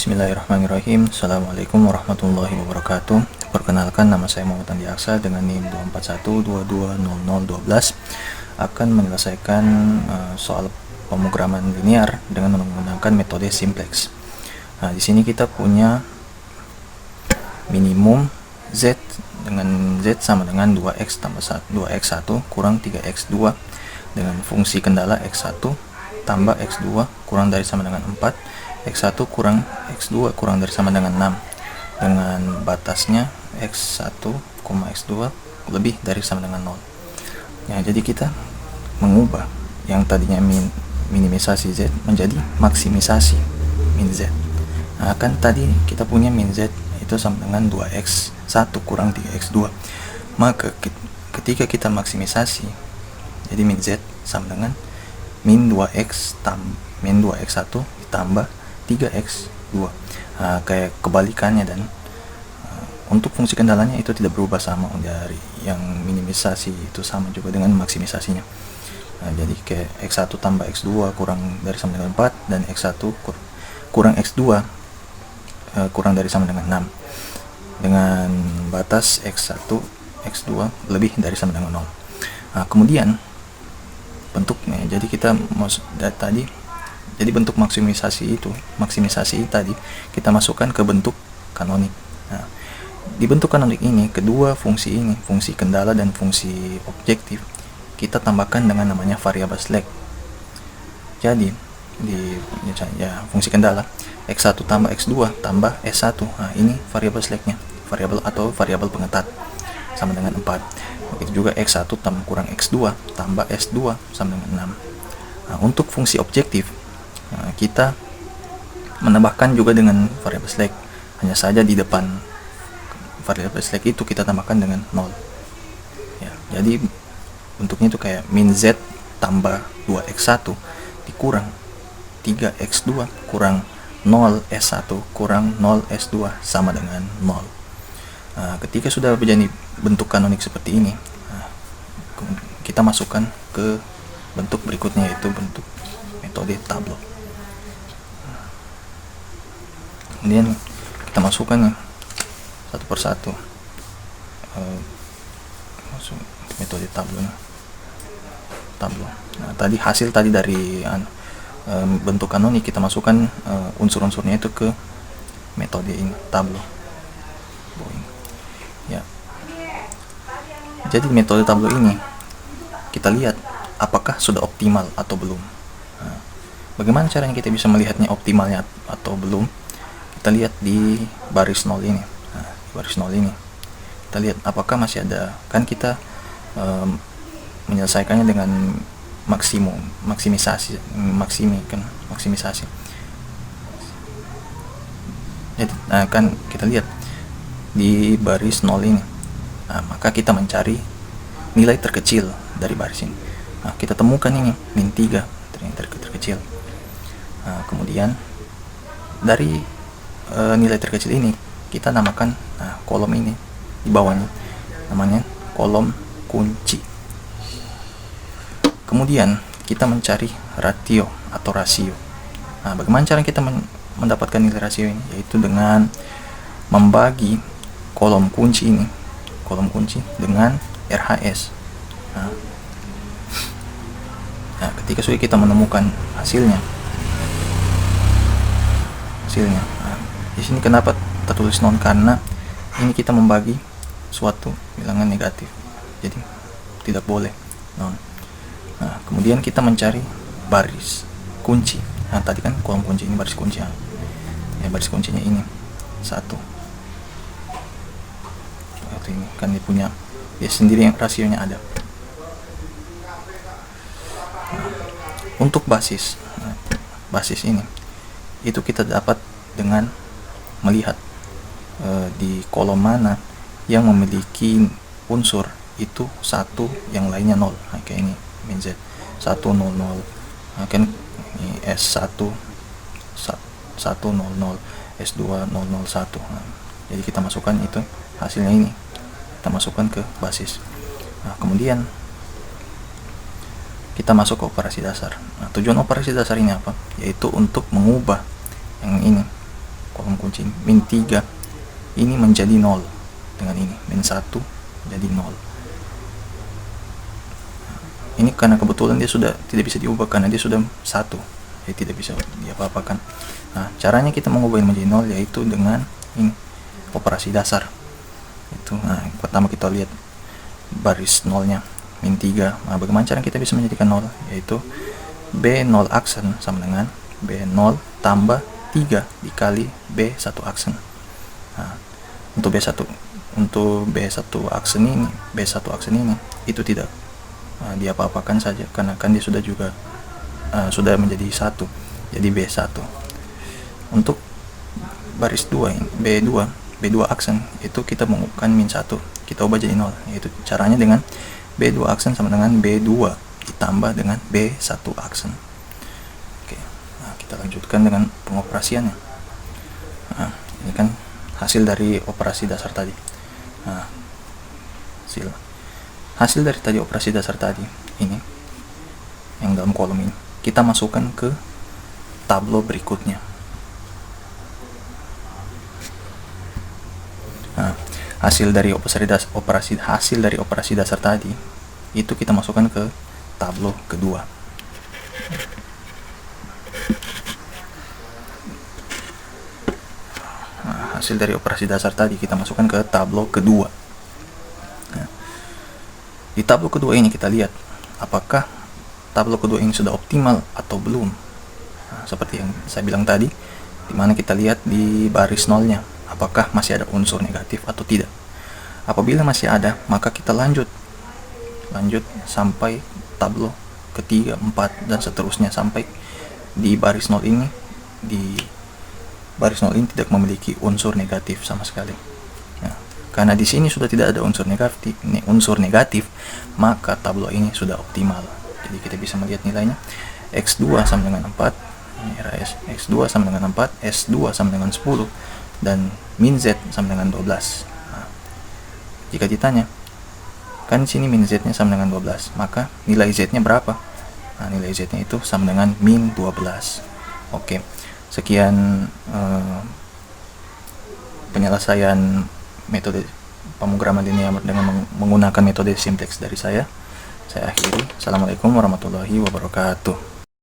Bismillahirrahmanirrahim. Assalamualaikum warahmatullahi wabarakatuh. Perkenalkan, nama saya Muhammad Andi Aksa dengan NIM 241220012 akan menyelesaikan soal pemrograman linear dengan menggunakan metode simplex. Di sini kita punya minimum Z dengan Z sama dengan 2x tambah 2x1 kurang 3x2 dengan fungsi kendala x1 tambah x2 kurang dari sama dengan 4, x1 kurang x2 kurang dari sama dengan 6 dengan batasnya x1, x2 lebih dari sama dengan 0. Ya, jadi kita mengubah yang tadinya minimisasi Z menjadi maksimisasi min Z. Nah, kan tadi kita punya min Z itu sama dengan 2x1 kurang 3x2. Maka ketika kita maksimisasi, jadi min Z sama dengan min 2x1 ditambah 3x2. Kayak kebalikannya, dan untuk fungsi kendalanya itu tidak berubah sama dari yang minimisasi, itu sama juga dengan maksimisasinya. Jadi kayak x1 tambah x2 kurang dari sama dengan 4 dan x1 kurang x2 kurang dari sama dengan 6 dengan batas x1 x2 lebih dari sama dengan 0. Kemudian bentuknya, jadi kita jadi bentuk maksimisasi tadi kita masukkan ke bentuk kanonik. Di bentuk kanonik ini, kedua fungsi ini, fungsi kendala dan fungsi objektif, kita tambahkan dengan namanya variabel slack. Jadi di fungsi kendala x1 tambah x2 tambah s1, ini variabel slacknya, variabel atau variabel pengetat sama dengan 4. Begitu juga x1 tambah kurang x2 tambah s2 sama dengan 6. Untuk fungsi objektif, kita menambahkan juga dengan variabel slack, hanya saja di depan variabel slack itu kita tambahkan dengan 0. Jadi bentuknya itu kayak min Z tambah 2x1 dikurang 3x2 kurang 0s1 kurang 0s2 sama dengan 0. Ketika sudah menjadi bentuk kanonik seperti ini, kita masukkan ke bentuk berikutnya, yaitu bentuk metode tableau. Kemudian kita masukkan satu persatu masuk metode tableau. Tadi hasil dari bentuk kanonik, kita masukkan unsur-unsurnya itu ke metode ini, tableau. Jadi metode tableau ini kita lihat apakah sudah optimal atau belum. Bagaimana caranya kita bisa melihatnya optimalnya atau belum? Kita lihat di baris 0 ini. Di baris 0 ini kita lihat apakah masih ada, kan kita menyelesaikannya dengan maksimisasi. Jadi kan kita lihat di baris 0 ini, maka kita mencari nilai terkecil dari baris ini. Kita temukan ini min 3 yang terkecil. Kemudian dari nilai terkecil ini kita namakan kolom ini di bawahnya, namanya kolom kunci. Kemudian kita mencari ratio atau rasio. Bagaimana cara kita mendapatkan nilai rasio ini? Yaitu dengan membagi kolom kunci dengan RHS. Ketika sudah kita menemukan hasilnya, di sini kenapa tertulis non? Karena ini kita membagi suatu bilangan negatif, jadi tidak boleh non. Kemudian kita mencari baris kunci. Tadi kan kolom kunci, ini baris kunci. Baris kuncinya ini 1. Ini kan dia punya sendiri yang rasionya ada. Untuk basis ini itu kita dapat dengan melihat di kolom mana yang memiliki unsur itu 1, yang lainnya 0. Kayak ini min Z 1 0 0, kan ini S1 1 0 0, S2 0 0 1. Jadi kita masukkan itu hasilnya, ini kita masukkan ke basis. Kemudian kita masuk ke operasi dasar. Tujuan operasi dasar ini apa? Yaitu untuk mengubah yang ini min 3 ini menjadi 0 dengan ini, min 1 menjadi 0. Ini karena kebetulan dia sudah tidak bisa diubah karena dia sudah 1, jadi tidak bisa diapa-apakan. Nah, caranya kita mengubah menjadi 0 yaitu dengan ini, operasi dasar. Itu, nah, pertama kita lihat baris nolnya, min 3. Nah, bagaimana cara kita bisa menjadikan 0? Yaitu B0 aksen sama dengan B0 tambah 3 dikali B1 aksen. Nah, untuk B1 aksen ini itu tidak diapa-apakan saja karena kan dia sudah juga sudah menjadi 1, jadi B1. Untuk baris 2 ini, B2 aksen itu kita mengubahkan min 1, kita ubah jadi 0, yaitu caranya dengan B2 aksen sama dengan B2 ditambah dengan B1 aksen. Oke, nah, kita lanjutkan dengan pengoperasiannya. Nah, ini kan hasil dari operasi dasar tadi. Nah, hasil dari tadi operasi dasar tadi ini yang dalam kolom ini kita masukkan ke tablo berikutnya. Nah, hasil dari operasi dasar tadi itu kita masukkan ke tablo kedua. Nah, hasil dari operasi dasar tadi kita masukkan ke tablo kedua. Nah, di tablo kedua ini kita lihat apakah tablo kedua ini sudah optimal atau belum. Nah, seperti yang saya bilang tadi, dimana kita lihat di baris nolnya apakah masih ada unsur negatif atau tidak. Apabila masih ada, maka kita lanjut sampai tablo ketiga, 4 dan seterusnya sampai di baris nol ini. Di baris nol ini tidak memiliki unsur negatif sama sekali. Nah, karena di sini sudah tidak ada unsur negatif, maka tablo ini sudah optimal. Jadi kita bisa melihat nilainya X2 sama dengan 4, X2 sama dengan 4, S2 sama dengan 10, dan min Z sama dengan 12. Nah, jika ditanya, kan di sini min Z-nya sama dengan 12, maka nilai Z-nya berapa? Nah, nilai Z-nya itu sama dengan min 12. Oke, sekian penyelesaian metode pemrograman linear dengan menggunakan metode simplex dari saya. Saya akhiri. Assalamualaikum warahmatullahi wabarakatuh.